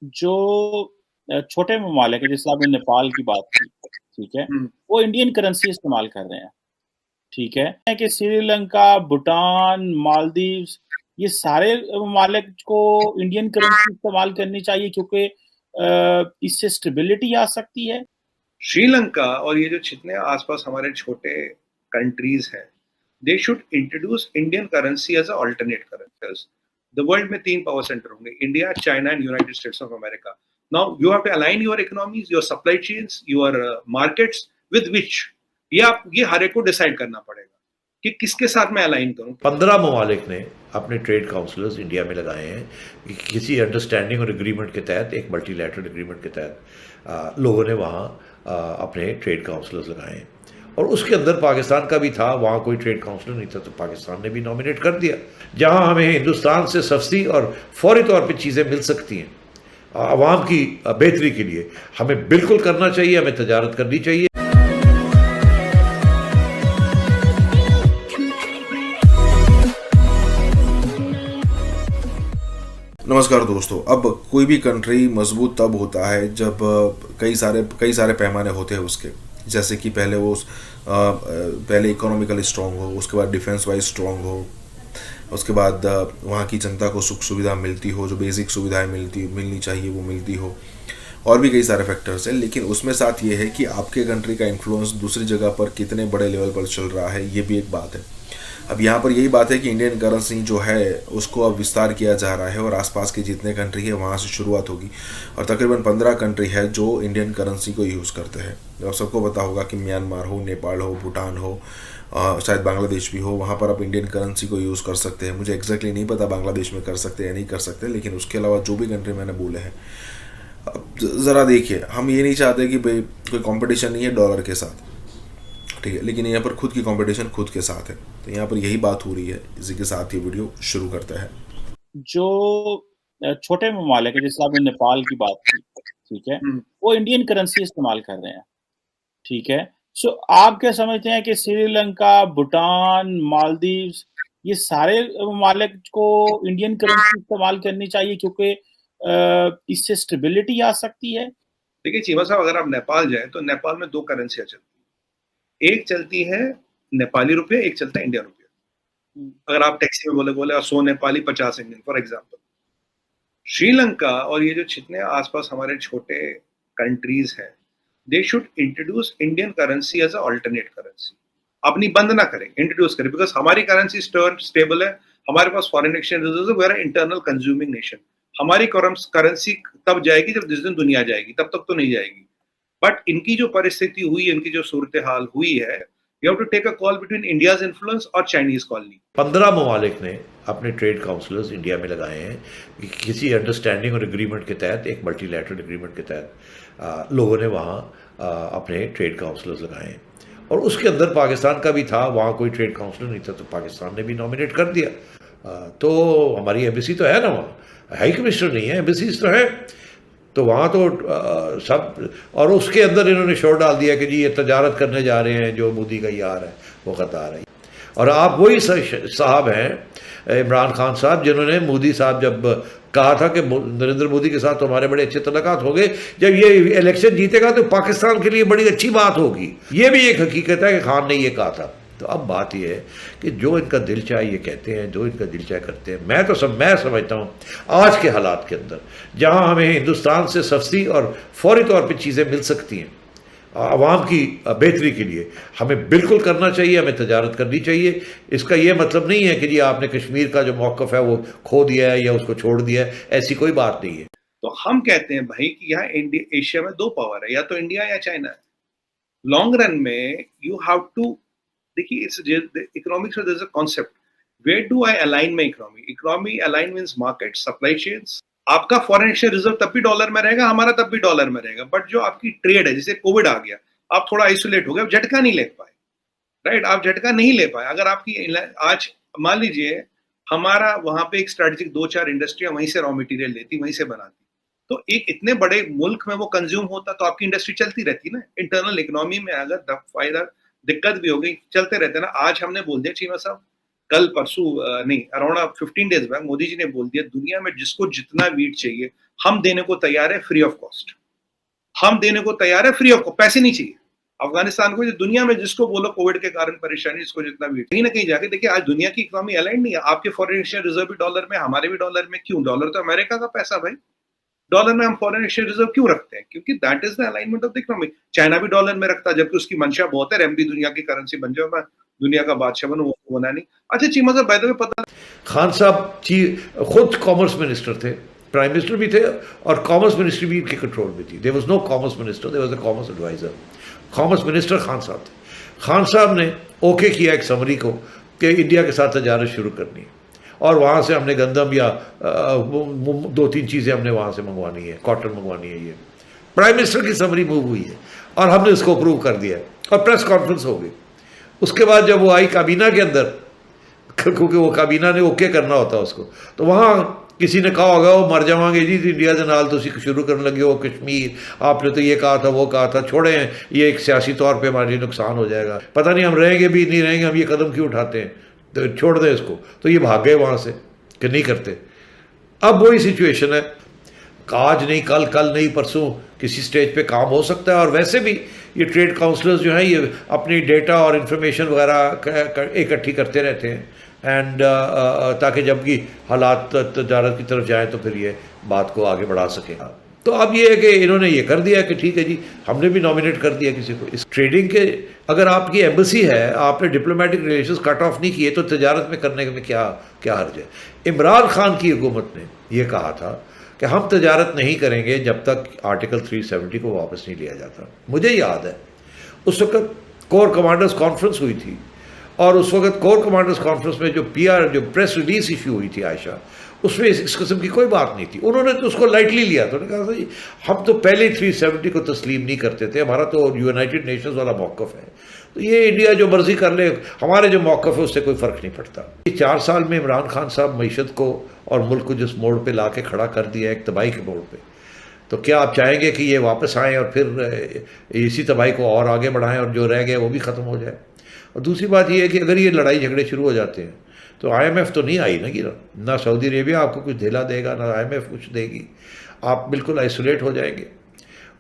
जो छोटे ममालिक है, जैसे आपने नेपाल की बात की, ठीक है? हुँ। वो इंडियन करेंसी इस्तेमाल कर रहे हैं, ठीक है? कि श्रीलंका, भूटान, मालदीव्स ये सारे ममालिक को इंडियन करेंसी इस्तेमाल करनी चाहिए क्योंकि इससे स्टेबिलिटी आ सकती है। श्रीलंका और ये जो जितने आस-पास हमारे छोटे कंट्रीज़ हैं, they should introduce Indian currency as a alternate currencies. The world में 3 पावर सेंटर होंगे, India, China and United States of America. Now you have to align your economies, your supply chains, your markets with which ये हर एक को decide करना पड़ेगा कि किसके साथ मैं अलाइन करूँ। 15 ममालिक ने अपने ट्रेड काउंसलर्स इंडिया में लगाए हैं कि किसी अंडरस्टैंडिंग और एग्रीमेंट के तहत, एक मल्टीलैटरल एग्रीमेंट के तहत लोगों ने वहाँ अपने ट्रेड काउंसलर्स लगाए हैं। और उसके अंदर पाकिस्तान का भी था, वहाँ कोई ट्रेड काउंसलर नहीं था तो पाकिस्तान ने भी नॉमिनेट कर दिया। जहाँ हमें हिंदुस्तान से सस्ती और फौरी तौर पर चीज़ें मिल सकती हैं आवाम की बेहतरी के लिए, हमें बिल्कुल करना चाहिए, हमें तजारत करनी चाहिए। नमस्कार दोस्तों। अब कोई भी कंट्री मजबूत तब होता है जब कई सारे पैमाने होते हैं उसके, जैसे कि पहले इकोनॉमिकली स्ट्रॉन्ग हो, उसके बाद डिफेंस वाइज स्ट्रॉन्ग हो, उसके बाद वहाँ की जनता को सुख सुविधा मिलती हो, जो बेसिक सुविधाएं मिलनी चाहिए वो मिलती हो, और भी कई सारे फैक्टर्स हैं। लेकिन उसमें साथ ये है कि आपके कंट्री का इन्फ्लुएंस दूसरी जगह पर कितने बड़े लेवल पर चल रहा है, ये भी एक बात है। अब यहाँ पर यही बात है कि इंडियन करेंसी जो है उसको अब विस्तार किया जा रहा है और आसपास के जितने कंट्री है वहाँ से शुरुआत होगी, और तकरीबन 15 कंट्री है जो इंडियन करेंसी को यूज़ करते हैं। अब सबको पता होगा कि म्यांमार हो, नेपाल हो, भूटान हो, शायद बांग्लादेश भी हो, वहाँ पर आप इंडियन करेंसी को यूज़ कर सकते हैं। मुझे एग्जैक्टली नहीं पता बांग्लादेश में कर सकते हैं या नहीं कर सकते, लेकिन उसके अलावा जो भी कंट्री मैंने बोले हैं, ज़रा देखिए, हम ये नहीं चाहते कि भाई कोई कंपटीशन नहीं है डॉलर के साथ, ठीक है, लेकिन यहाँ पर खुद की कंपटीशन खुद के साथ है। तो यहाँ पर यही बात हो रही है। इसी के साथ ये वीडियो शुरू करते हैं। जो छोटे ममालिक है, जैसे आपने नेपाल की बात की, ठीक है? हुँ। वो इंडियन करेंसी इस्तेमाल कर रहे हैं, ठीक है? सो आप क्या समझते हैं कि श्रीलंका, भूटान, मालदीव्स ये सारे ममालिक को इंडियन करेंसी इस्तेमाल करनी चाहिए क्योंकि इससे स्टेबिलिटी आ सकती है? देखिए चीमा साहब, अगर आप नेपाल जाएँ तो नेपाल में 2 करेंसियाँ चलती हैं। एक चलती है नेपाली रुपया, एक चलता है इंडियन रुपया। अगर आप टैक्सी में बोले 100 Nepali 50 Indian for example. Sri Lanka और ये जो जितने आस-पास हमारे छोटे कंट्रीज़ हैं, they should introduce Indian currency as a alternate currency. अपनी बंद ना करें, इंट्रोड्यूस करें, बिकॉज़ हमारी करेंसी स्टेबल है, हमारे पास फॉरेन एक्सचेंज रिजर्व्स है, we are internal consuming nation. हमारी करेंसी तब जाएगी जब जिस दिन दुनिया जाएगी, तब तक तो नहीं जाएगी। बट इनकी जो परिस्थिति हुई है, इनकी जो सूरत-ए-हाल हुई है, you have to take a call between India's influence और चाइनीज़ कॉलोनी। 15 ममालिक ने अपने ट्रेड काउंसलर्स इंडिया में लगाए हैं कि किसी अंडरस्टैंडिंग और एग्रीमेंट के तहत, एक मल्टीलैटरल एग्रीमेंट के तहत लोगों ने वहाँ अपने ट्रेड काउंसलर्स लगाए हैं। और उसके अंदर पाकिस्तान का भी था, वहाँ कोई ट्रेड काउंसलर नहीं था तो पाकिस्तान ने भी नॉमिनेट कर दिया। तो हमारी एम्बेसी तो है ना, वहाँ हाई कमिश्नर नहीं है, एम्बेसीज तो है, तो वहाँ तो सब, और उसके अंदर इन्होंने शोर डाल दिया कि जी ये तजारत करने जा रहे हैं, जो मोदी का यार है वो कतार है। और आप वही साहब हैं, इमरान खान साहब, जिन्होंने मोदी साहब जब कहा था कि नरेंद्र मोदी के साथ तो हमारे बड़े अच्छे तल्लुकात हो गए, जब ये इलेक्शन जीतेगा तो पाकिस्तान के लिए बड़ी अच्छी बात होगी। ये भी एक हकीकत है कि खान ने ये कहा था। तो अब बात यह है कि जो इनका दिल चाहे ये कहते हैं, जो इनका दिल चाहे करते हैं। मैं समझता हूँ आज के हालात के अंदर, जहाँ हमें हिंदुस्तान से सस्ती और फौरी तौर पर चीज़ें मिल सकती हैं आवाम की बेहतरी के लिए, हमें बिल्कुल करना चाहिए, हमें तजारत करनी चाहिए। इसका ये मतलब नहीं है कि जी आपने कश्मीर का जो मौक़िफ़ है वो खो दिया है या उसको छोड़ दिया है, ऐसी कोई बात नहीं है। तो हम कहते हैं भाई कि यहाँ एशिया में 2 पावर है, या तो इंडिया या चाइना है। लॉन्ग रन में यू हैव टू, देखिए इट्स इकोनॉमिक्स में there is a concept, where do I align my economy align means market, supply chains. आपका फॉरेन एक्सचेंज रिजर्व तब भी डॉलर में रहेगा, हमारा तब भी डॉलर में रहेगा, बट जो आपकी ट्रेड है, जैसे कोविड आ गया, आप थोड़ा आइसोलेट हो गए, झटका नहीं ले पाए, राइट? आप झटका नहीं ले पाए। अगर आपकी आज मान लीजिए हमारा वहां पे एक स्ट्रेटेजिक 2-4 इंडस्ट्रियां वहीं से रॉ मटेरियल लेती, वहीं से बनाती, तो एक इतने बड़े मुल्क में वो कंज्यूम होता तो आपकी इंडस्ट्री चलती रहती ना। इंटरनल इकोनॉमी में अगर फायदा दिक्कत भी हो गई, चलते रहते ना। आज हमने बोल दिया चीमा साहब कल परसों नहीं, around 15 days back Modi ji ने बोल दिया दुनिया में जिसको जितना वीट चाहिए हम देने को तैयार है फ्री ऑफ कॉस्ट। हम देने को तैयार है फ्री ऑफ कॉस्ट, पैसे नहीं चाहिए। अफगानिस्तान को दुनिया में जिसको बोलो कोविड के कारण परेशानी, जिसको जितना वीट, कहीं ना कहीं जाके देखिए आज दुनिया की इकोनॉमी अलाइन नहीं है। आपके फॉरेन एक्सचेंज रिजर्व भी डॉलर में, हमारे भी डॉलर में। क्यों? डॉलर तो अमेरिका का पैसा भाई, डॉलर में हम फॉरेन एक्सचेंज रिजर्व क्यों रखते हैं? क्योंकि that is the alignment of the economy. China भी डॉलर में रखता है, जबकि उसकी मंशा बहुत है RMB दुनिया की करेंसी बन जाओ, मैं दुनिया का बादशाह बनूं, वो बना नहीं। अच्छा चीमा साहब, बाय द वे पता, खान साहब खुद कॉमर्स मिनिस्टर थे, प्राइम मिनिस्टर भी थे और कॉमर्स मिनिस्ट्री भी इनके कंट्रोल में थी। There was no commerce minister, there was a commerce adviser. Commerce minister Khan साहब थे। खान साहब ने ओके किया एक समरी को कि इंडिया के साथ तजारत शुरू करनी है, और वहाँ से हमने गंदम या 2-3 चीज़ें हमने वहाँ से मंगवानी है, कॉटन मंगवानी है। ये प्राइम मिनिस्टर की समरी मूव हुई है और हमने इसको अप्रूव कर दिया है और प्रेस कॉन्फ्रेंस हो गई। उसके बाद जब वो आई काबीना के अंदर, क्योंकि वो काबीना ने ओके करना होता है उसको, तो वहाँ किसी ने कहा होगा वो मर जावांगे जी इंडिया के नाल तो शुरू करने लगे हो कश्मीर, आपने तो ये कहा था वो कहा था, छोड़े हैं ये एक सियासी तौर पे हमारे लिए नुकसान हो जाएगा, पता नहीं हम रहेंगे भी नहीं रहेंगे, हम ये कदम क्यों उठाते हैं, तो छोड़ दें इसको। तो ये भाग गए वहाँ से कि नहीं करते। अब वही सिचुएशन है, आज नहीं कल, कल नहीं परसों किसी स्टेज पे काम हो सकता है। और वैसे भी ये ट्रेड काउंसलर्स जो हैं ये अपनी डेटा और इन्फॉर्मेशन वगैरह इकट्ठी करते रहते हैं, एंड ताकि जब भी हालात तजारत की तरफ जाए तो फिर ये बात को आगे बढ़ा सकें। तो अब ये है कि इन्होंने ये कर दिया कि ठीक है जी, हमने भी नॉमिनेट कर दिया किसी को। इस ट्रेडिंग के, अगर आपकी एम्बेसी है, आपने डिप्लोमेटिक रिलेशंस कट ऑफ नहीं किए, तो तजारत में करने में क्या हर्ज है। इमरान खान की हुकूमत ने यह कहा था कि हम तजारत नहीं करेंगे जब तक आर्टिकल 370 को वापस नहीं लिया जाता। मुझे याद है उस वक्त कोर कमांडर्स कॉन्फ्रेंस हुई थी, और उस वक्त कोर कमांडर्स कॉन्फ्रेंस में जो प्रेस रिलीज इशू हुई थी आयशा, उसमें इस किस्म की कोई बात नहीं थी। उन्होंने तो उसको लाइटली लिया, तो उन्होंने कहा था हम तो पहले 370 को तस्लीम नहीं करते थे, हमारा तो यूनाइटेड नेशंस वाला मौक़िफ़ है, तो ये इंडिया जो मर्जी कर ले, हमारे जो मौक़िफ़ है उससे कोई फ़र्क नहीं पड़ता। ये 4 साल में इमरान खान साहब मईशत को और मुल्क को जिस मोड़ पर ला के खड़ा कर दिया, एक तबाही के मोड़ पर, तो क्या आप चाहेंगे कि ये वापस आएँ और फिर इसी तबाही को और आगे बढ़ाएँ और जो रह गए वो भी ख़त्म हो जाए? और दूसरी बात यह है कि अगर ये लड़ाई झगड़े शुरू हो जाते हैं तो IMF तो नहीं आई ना सऊदी अरेबिया आपको कुछ ढेला देगा, ना IMF कुछ देगी, आप बिल्कुल आइसोलेट हो जाएंगे।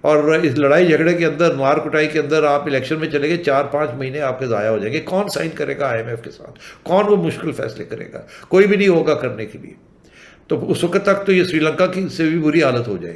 और इस लड़ाई झगड़े के अंदर, मार कुटाई के अंदर आप इलेक्शन में चले गए, 4-5 महीने आपके ज़ाया हो जाएंगे। कौन साइन करेगा IMF के साथ? कौन वो मुश्किल फैसले करेगा? कोई भी नहीं होगा करने के लिए। तो उस वक्त तक तो ये श्रीलंका की से भी बुरी हालत हो जाएगी।